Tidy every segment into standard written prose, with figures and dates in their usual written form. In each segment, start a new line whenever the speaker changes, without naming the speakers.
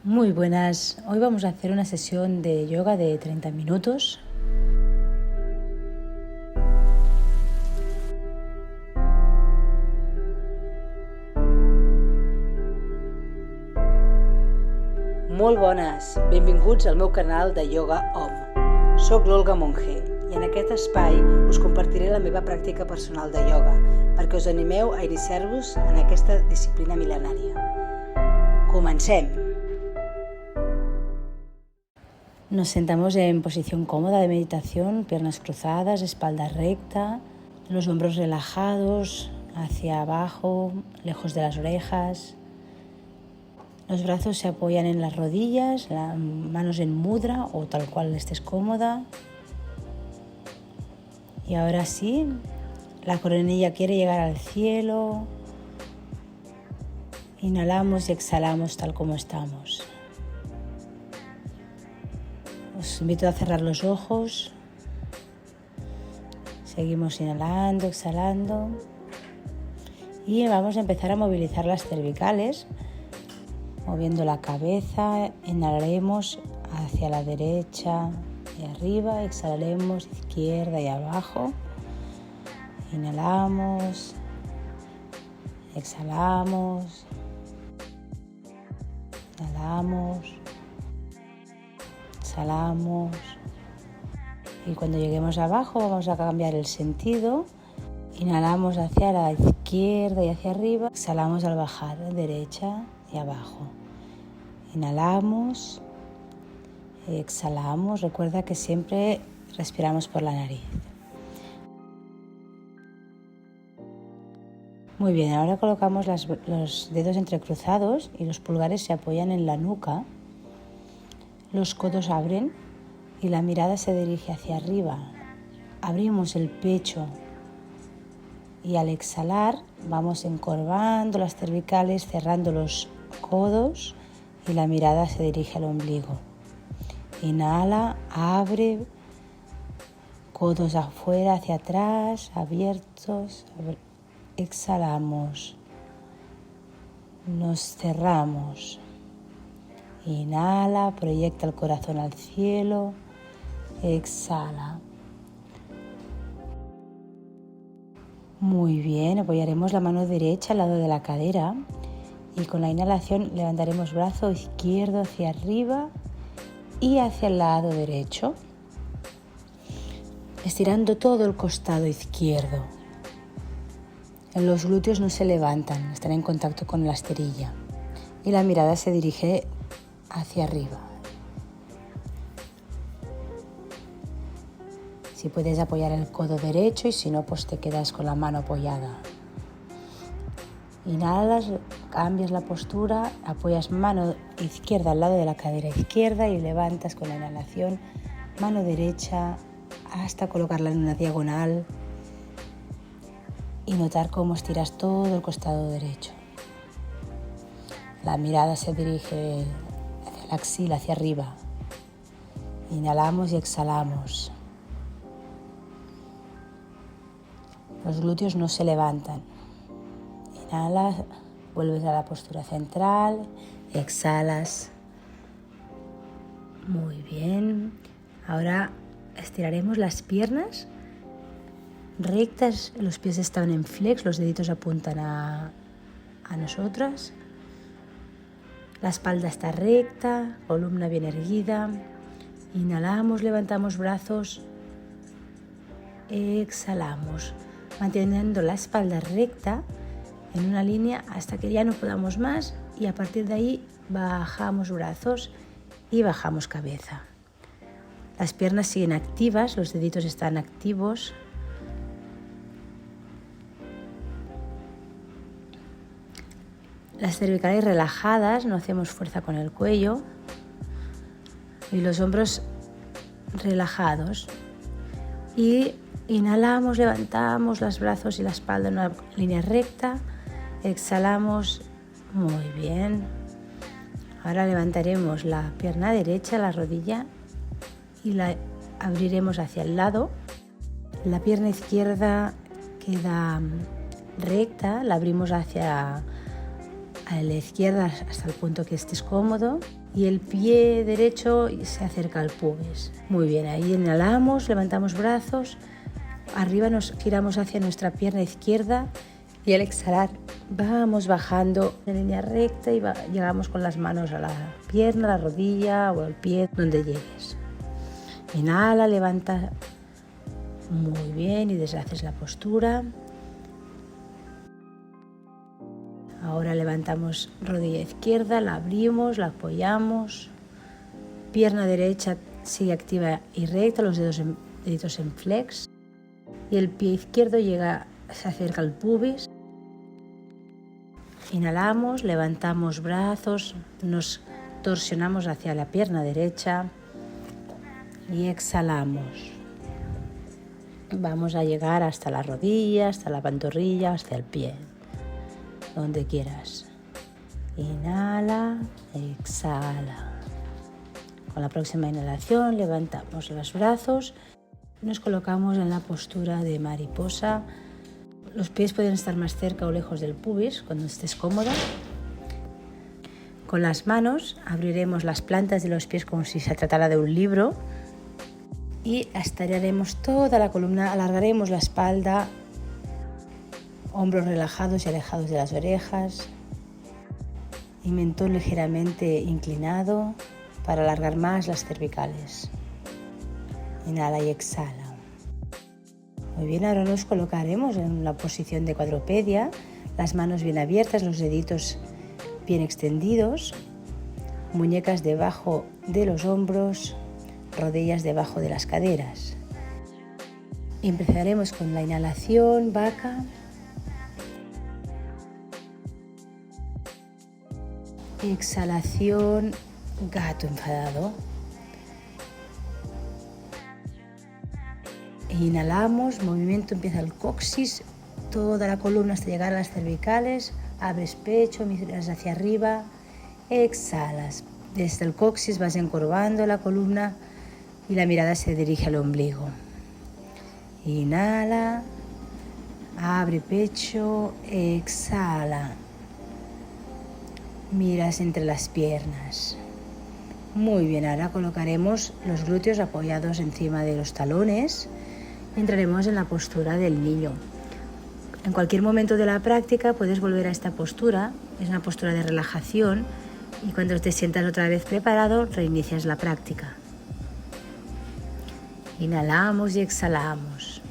Muy buenas, hoy vamos a hacer una sesión de yoga de 30 minutos. Molt bones, benvinguts al meu canal de Yoga Om. Soc l'Olga Monge i en aquest espai us compartiré la meva pràctica personal de yoga perquè us animeu a iniciar-vos en aquesta disciplina mil·lenària. Comencem! Nos sentamos en posición cómoda de meditación, piernas cruzadas, espalda recta, los hombros relajados hacia abajo, lejos de las orejas. Los brazos se apoyan en las rodillas, las manos en mudra o tal cual estés cómoda. Y ahora sí, la coronilla quiere llegar al cielo. Inhalamos y exhalamos tal como estamos. Os invito a cerrar los ojos. Seguimos inhalando, exhalando. Y vamos a empezar a movilizar las cervicales. Moviendo la cabeza, inhalaremos hacia la derecha y arriba, exhalaremos izquierda y abajo. Inhalamos, exhalamos, inhalamos, exhalamos. Y cuando lleguemos abajo vamos a cambiar el sentido. Inhalamos hacia la izquierda y hacia arriba, exhalamos al bajar, derecha y abajo. Inhalamos, exhalamos. Recuerda que siempre respiramos por la nariz. Muy bien, ahora colocamos los dedos entrecruzados y los pulgares se apoyan en la nuca. Los codos abren y la mirada se dirige hacia arriba. Abrimos el pecho y al exhalar vamos encorvando las cervicales, cerrando los codos y la mirada se dirige al ombligo. Inhala, abre, codos afuera, hacia atrás, abiertos. Exhalamos, nos cerramos. Inhala, proyecta el corazón al cielo, exhala. Muy bien, apoyaremos la mano derecha al lado de la cadera y con la inhalación levantaremos brazo izquierdo hacia arriba y hacia el lado derecho, estirando todo el costado izquierdo. Los glúteos no se levantan, están en contacto con la esterilla y la mirada se dirige hacia arriba. Si puedes apoyar el codo derecho y si no, pues te quedas con la mano apoyada. Inhalas, cambias la postura, apoyas mano izquierda al lado de la cadera izquierda y levantas con la inhalación mano derecha hasta colocarla en una diagonal y notar cómo estiras todo el costado derecho. La mirada se dirige hacia la axila, hacia arriba. Inhalamos y exhalamos. Los glúteos no se levantan. Inhalas, vuelves a la postura central, exhalas. Muy bien. Ahora estiraremos las piernas rectas, los pies están en flex, los deditos apuntan a nosotras. La espalda está recta, columna bien erguida. Inhalamos, levantamos brazos, exhalamos, manteniendo la espalda recta en una línea hasta que ya no podamos más y a partir de ahí bajamos brazos y bajamos cabeza. Las piernas siguen activas, los deditos están activos. Las cervicales relajadas, no hacemos fuerza con el cuello y los hombros relajados. Y inhalamos, levantamos los brazos y la espalda en una línea recta. Exhalamos, muy bien. Ahora levantaremos la pierna derecha, la rodilla y la abriremos hacia el lado. La pierna izquierda queda recta, la abrimos hacia a la izquierda hasta el punto que estés cómodo y el pie derecho se acerca al pubis. Muy bien, ahí inhalamos, levantamos brazos, arriba nos giramos hacia nuestra pierna izquierda y al exhalar vamos bajando en línea recta y llegamos con las manos a la pierna, la rodilla o al pie, donde llegues. Inhala, levanta muy bien y deshaces la postura. Ahora levantamos rodilla izquierda, la abrimos, la apoyamos. Pierna derecha sigue activa y recta, los deditos en flex. Y el pie izquierdo se acerca al pubis. Inhalamos, levantamos brazos, nos torsionamos hacia la pierna derecha y exhalamos. Vamos a llegar hasta la rodilla, hasta la pantorrilla, hasta el pie, donde quieras. Inhala, exhala. Con la próxima inhalación levantamos los brazos, nos colocamos en la postura de mariposa. Los pies pueden estar más cerca o lejos del pubis cuando estés cómoda. Con las manos abriremos las plantas de los pies como si se tratara de un libro y estiraremos toda la columna, alargaremos la espalda, hombros relajados y alejados de las orejas y mentón ligeramente inclinado para alargar más las cervicales. Inhala y exhala. Muy bien, ahora nos colocaremos en la posición de cuadrupedia, las manos bien abiertas, los deditos bien extendidos, muñecas debajo de los hombros, rodillas debajo de las caderas. Empezaremos con la inhalación, vaca. Exhalación, gato enfadado. Inhalamos, movimiento, empieza el coxis, toda la columna hasta llegar a las cervicales, abres pecho, miras hacia arriba, exhalas. Desde el coxis vas encorvando la columna y la mirada se dirige al ombligo. Inhala, abre pecho, exhala. Miras entre las piernas. Muy bien, ahora colocaremos los glúteos apoyados encima de los talones. Entraremos en la postura del niño. En cualquier momento de la práctica puedes volver a esta postura, es una postura de relajación y cuando te sientas otra vez preparado reinicias la práctica. Inhalamos y exhalamos.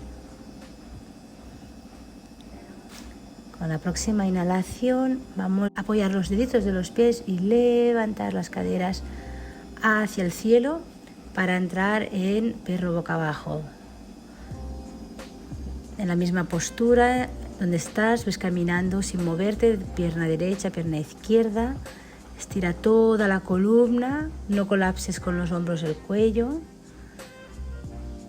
Con la próxima inhalación vamos a apoyar los deditos de los pies y levantar las caderas hacia el cielo para entrar en perro boca abajo. En la misma postura donde estás, ves caminando sin moverte, pierna derecha, pierna izquierda. Estira toda la columna, no colapses con los hombros el cuello.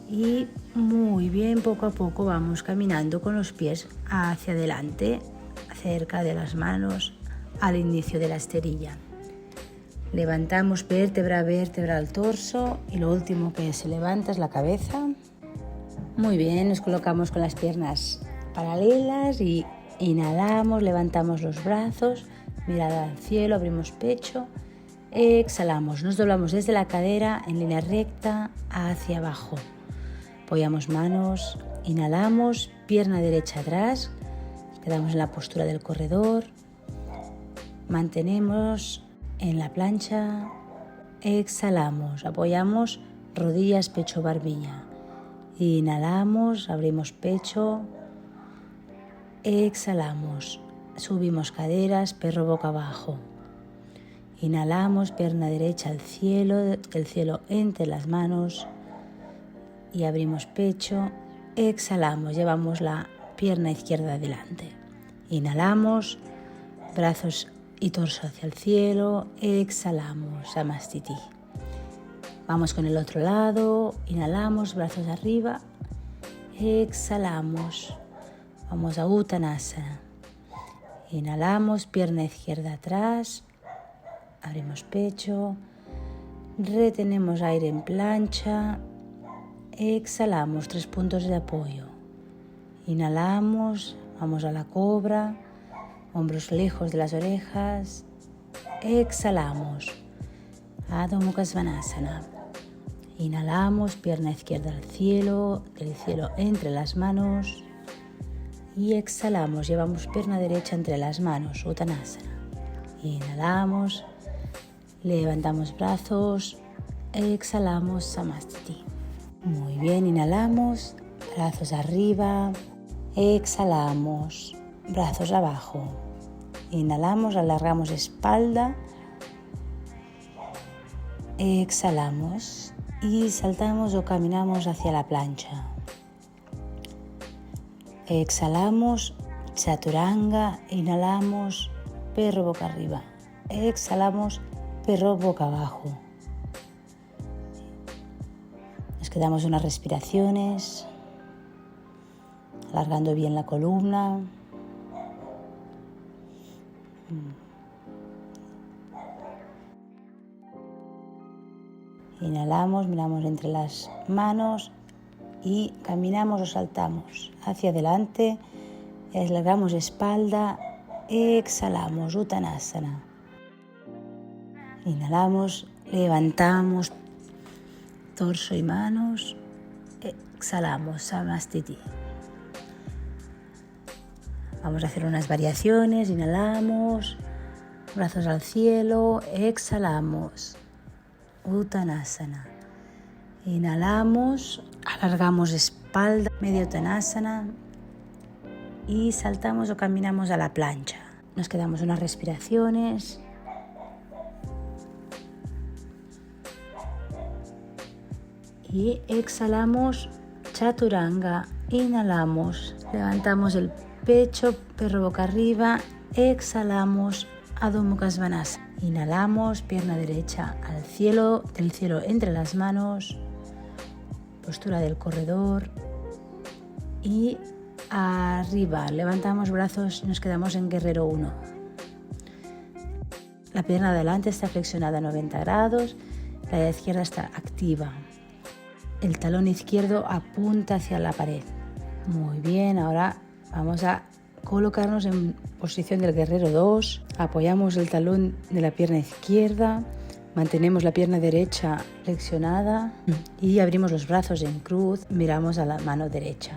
Y muy bien, poco a poco vamos caminando con los pies hacia adelante, cerca de las manos, al inicio de la esterilla. Levantamos vértebra a vértebra al torso y lo último que se levanta es la cabeza. Muy bien, nos colocamos con las piernas paralelas y inhalamos, levantamos los brazos, mirada al cielo, abrimos pecho, exhalamos, nos doblamos desde la cadera en línea recta hacia abajo. Apoyamos manos, inhalamos, pierna derecha atrás, quedamos en la postura del corredor, mantenemos en la plancha, exhalamos, apoyamos rodillas, pecho, barbilla. Inhalamos, abrimos pecho, exhalamos, subimos caderas, perro boca abajo. Inhalamos, pierna derecha al cielo, el cielo entre las manos y abrimos pecho, exhalamos, llevamos la pierna izquierda adelante. Inhalamos, brazos y torso hacia el cielo, exhalamos, Samastiti. Vamos con el otro lado, inhalamos, brazos arriba, exhalamos, vamos a Uttanasana. Inhalamos, pierna izquierda atrás, abrimos pecho, retenemos aire en plancha, exhalamos, 3 puntos de apoyo. Inhalamos, vamos a la cobra, hombros lejos de las orejas. Exhalamos, Adho Mukha Svanasana. Inhalamos, pierna izquierda al cielo, del cielo entre las manos. Y exhalamos, llevamos pierna derecha entre las manos, Uttanasana. Inhalamos, levantamos brazos, exhalamos, Samastiti. Muy bien, inhalamos, brazos arriba, exhalamos, brazos abajo. Inhalamos, alargamos espalda, exhalamos y saltamos o caminamos hacia la plancha. Exhalamos, chaturanga, inhalamos, perro boca arriba. Exhalamos, perro boca abajo. Nos quedamos unas respiraciones, alargando bien la columna. Inhalamos, miramos entre las manos y caminamos o saltamos hacia adelante. Alargamos espalda, exhalamos, Uttanasana. Inhalamos, levantamos torso y manos, exhalamos, Samastiti. Vamos a hacer unas variaciones, inhalamos, brazos al cielo, exhalamos, Uttanasana. Inhalamos, alargamos espalda, medio Uttanasana y saltamos o caminamos a la plancha. Nos quedamos unas respiraciones. Y exhalamos, chaturanga, inhalamos, levantamos el pecho, perro boca arriba, exhalamos, Adho Mukha Svanasana. Inhalamos, pierna derecha al cielo, del cielo entre las manos, postura del corredor y arriba, levantamos brazos y nos quedamos en guerrero 1. La pierna de adelante está flexionada a 90 grados, la de la izquierda está activa. El talón izquierdo apunta hacia la pared. Muy bien, ahora vamos a colocarnos en posición del guerrero 2. Apoyamos el talón de la pierna izquierda, mantenemos la pierna derecha flexionada y abrimos los brazos en cruz, miramos a la mano derecha.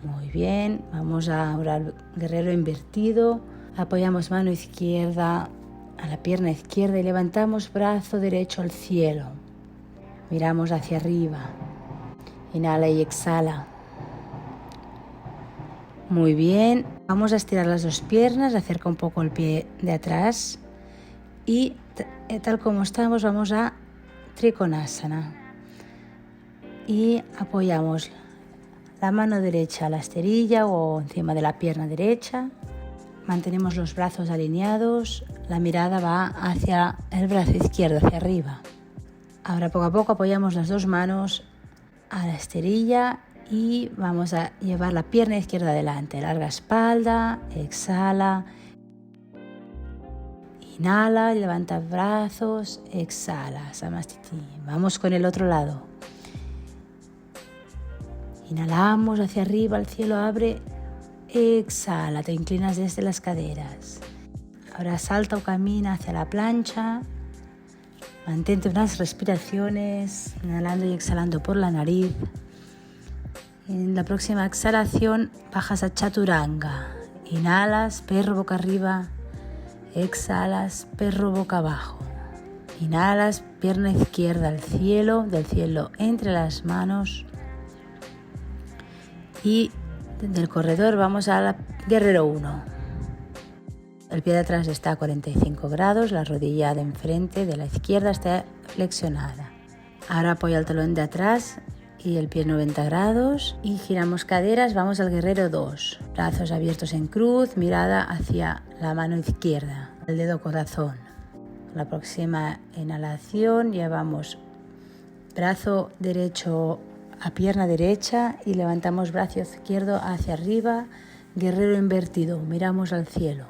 Muy bien, vamos ahora al guerrero invertido. Apoyamos mano izquierda a la pierna izquierda y levantamos brazo derecho al cielo. Miramos hacia arriba. Inhala y exhala. Muy bien, vamos a estirar las dos piernas, acerca un poco el pie de atrás y tal como estamos vamos a Trikonasana. Y apoyamos la mano derecha a la esterilla o encima de la pierna derecha. Mantenemos los brazos alineados, la mirada va hacia el brazo izquierdo, hacia arriba. Ahora poco a poco apoyamos las dos manos a la esterilla y vamos a llevar la pierna izquierda adelante. Larga espalda, exhala, inhala, levanta brazos, exhala, Samastiti. Vamos con el otro lado. Inhalamos hacia arriba, el cielo abre, exhala, te inclinas desde las caderas. Ahora salta o camina hacia la plancha. Mantente unas respiraciones, inhalando y exhalando por la nariz. En la próxima exhalación bajas a chaturanga. Inhalas, perro boca arriba. Exhalas, perro boca abajo. Inhalas, pierna izquierda al cielo, del cielo entre las manos. Y del corredor vamos a la guerrero 1. El pie de atrás está a 45 grados, la rodilla de enfrente de la izquierda está flexionada. Ahora apoya el talón de atrás y el pie 90 grados y giramos caderas, vamos al guerrero 2. Brazos abiertos en cruz, mirada hacia la mano izquierda, el dedo corazón. La próxima inhalación llevamos brazo derecho a pierna derecha y levantamos brazo izquierdo hacia arriba, guerrero invertido, miramos al cielo.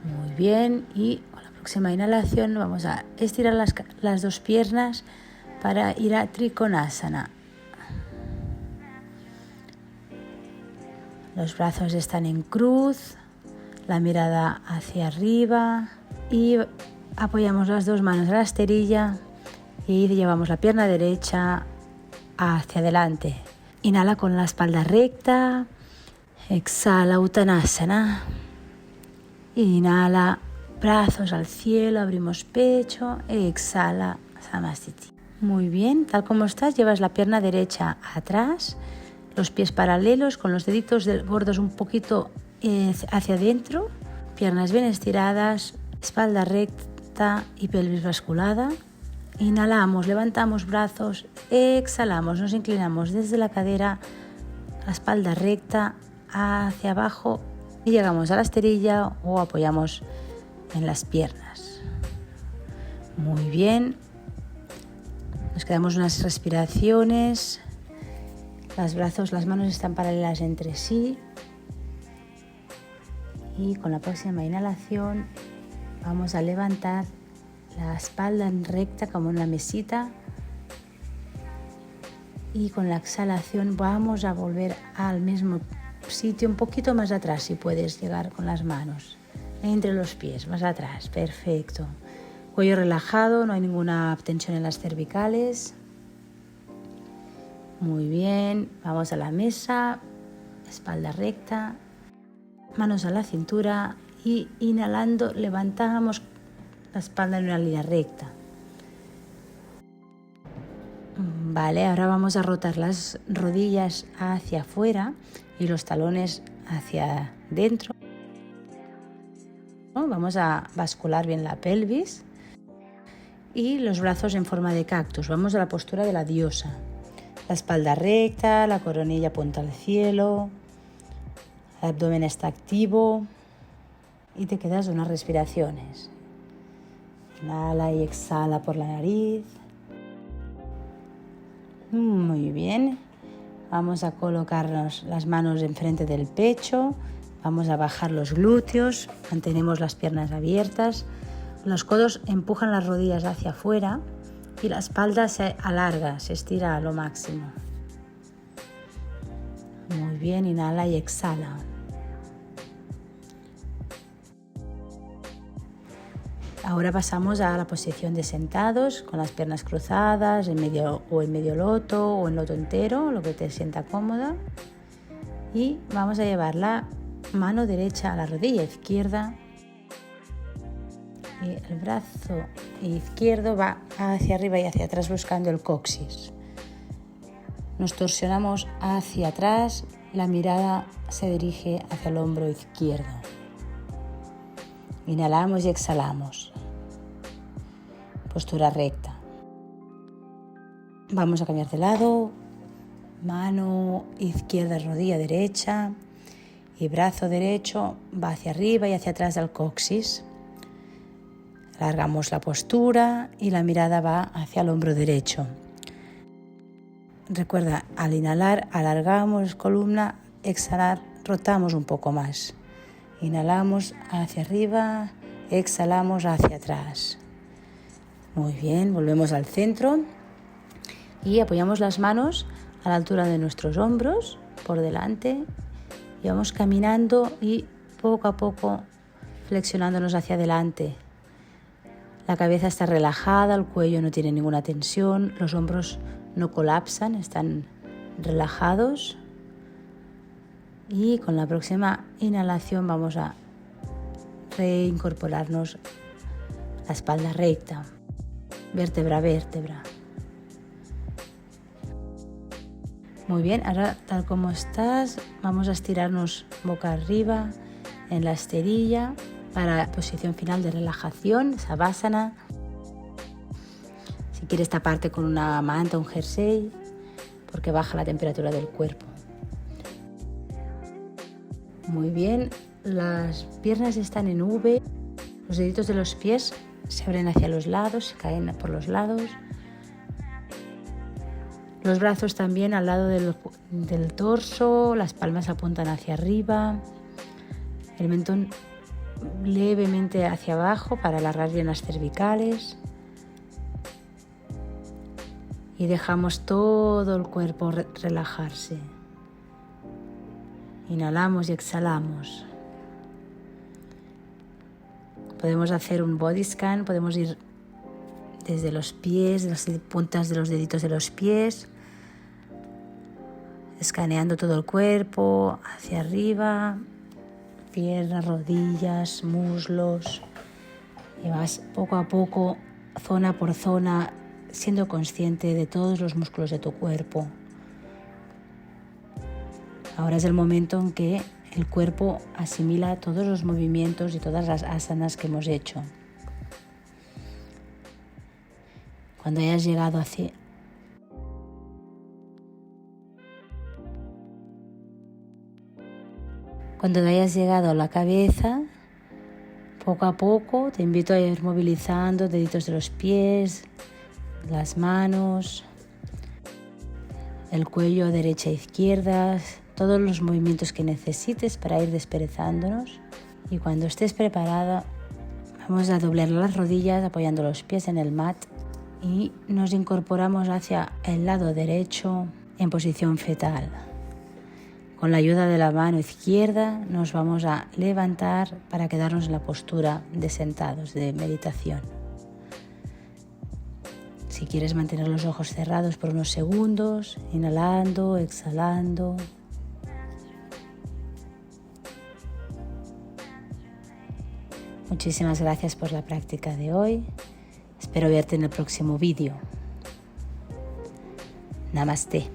Muy bien, y con la próxima inhalación vamos a estirar las dos piernas para ir a Trikonasana. Los brazos están en cruz, la mirada hacia arriba y apoyamos las dos manos a la esterilla y llevamos la pierna derecha hacia adelante. Inhala con la espalda recta, exhala Uttanasana, inhala brazos al cielo, abrimos pecho, exhala Samasthiti. Muy bien, tal como estás, llevas la pierna derecha atrás, los pies paralelos con los deditos gordos un poquito hacia adentro, piernas bien estiradas, espalda recta y pelvis basculada. Inhalamos, levantamos brazos, exhalamos, nos inclinamos desde la cadera, la espalda recta hacia abajo y llegamos a la esterilla o apoyamos en las piernas. Muy bien, nos quedamos unas respiraciones, las manos están paralelas entre sí y con la próxima inhalación vamos a levantar la espalda en recta como una mesita y con la exhalación vamos a volver al mismo sitio, un poquito más atrás si puedes llegar con las manos, entre los pies, más atrás, perfecto. Cuello relajado, no hay ninguna tensión en las cervicales. Muy bien, vamos a la mesa, espalda recta, manos a la cintura y inhalando levantamos la espalda en una línea recta. Vale, ahora vamos a rotar las rodillas hacia afuera y los talones hacia dentro. Vamos a bascular bien la pelvis y los brazos en forma de cactus. Vamos a la postura de la diosa. La espalda recta, la coronilla apunta al cielo, el abdomen está activo y te quedas unas respiraciones. Inhala y exhala por la nariz. Muy bien. Vamos a colocarnos las manos enfrente del pecho. Vamos a bajar los glúteos. Mantenemos las piernas abiertas. Los codos empujan las rodillas hacia afuera y la espalda se alarga, se estira a lo máximo. Muy bien, inhala y exhala. Ahora pasamos a la posición de sentados, con las piernas cruzadas, en medio loto o en loto entero, lo que te sienta cómoda. Y vamos a llevar la mano derecha a la rodilla izquierda y el brazo izquierdo va hacia arriba y hacia atrás buscando el coxis. Nos torsionamos hacia atrás, la mirada se dirige hacia el hombro izquierdo. Inhalamos y exhalamos. Postura recta. Vamos a cambiar de lado. Mano izquierda, rodilla derecha y brazo derecho va hacia arriba y hacia atrás del coxis. Alargamos la postura y la mirada va hacia el hombro derecho. Recuerda, al inhalar alargamos columna, exhalar rotamos un poco más. Inhalamos hacia arriba, exhalamos hacia atrás. Muy bien, volvemos al centro y apoyamos las manos a la altura de nuestros hombros, por delante, y vamos caminando y poco a poco flexionándonos hacia adelante. La cabeza está relajada, el cuello no tiene ninguna tensión, los hombros no colapsan, están relajados. Y con la próxima inhalación vamos a reincorporarnos la espalda recta, vértebra a vértebra. Muy bien, ahora tal como estás, vamos a estirarnos boca arriba en la esterilla para la posición final de relajación, Savasana. Si quieres taparte con una manta, un jersey, porque baja la temperatura del cuerpo. Muy bien, las piernas están en V, los deditos de los pies se abren hacia los lados, se caen por los lados. Los brazos también al lado del torso, las palmas apuntan hacia arriba, el mentón levemente hacia abajo para alargar bien las cervicales. Y dejamos todo el cuerpo relajarse. Inhalamos y exhalamos. Podemos hacer un body scan, podemos ir desde los pies, las puntas de los deditos de los pies, escaneando todo el cuerpo, hacia arriba, piernas, rodillas, muslos, y vas poco a poco, zona por zona, siendo consciente de todos los músculos de tu cuerpo. Ahora es el momento en que el cuerpo asimila todos los movimientos y todas las asanas que hemos hecho. Cuando hayas llegado a la cabeza, poco a poco te invito a ir movilizando deditos de los pies, las manos, el cuello derecha e izquierda, todos los movimientos que necesites para ir desperezándonos. Y cuando estés preparada, vamos a doblar las rodillas apoyando los pies en el mat y nos incorporamos hacia el lado derecho en posición fetal. Con la ayuda de la mano izquierda nos vamos a levantar para quedarnos en la postura de sentados, de meditación. Si quieres mantener los ojos cerrados por unos segundos, inhalando, exhalando. Muchísimas gracias por la práctica de hoy. Espero verte en el próximo vídeo. Namaste.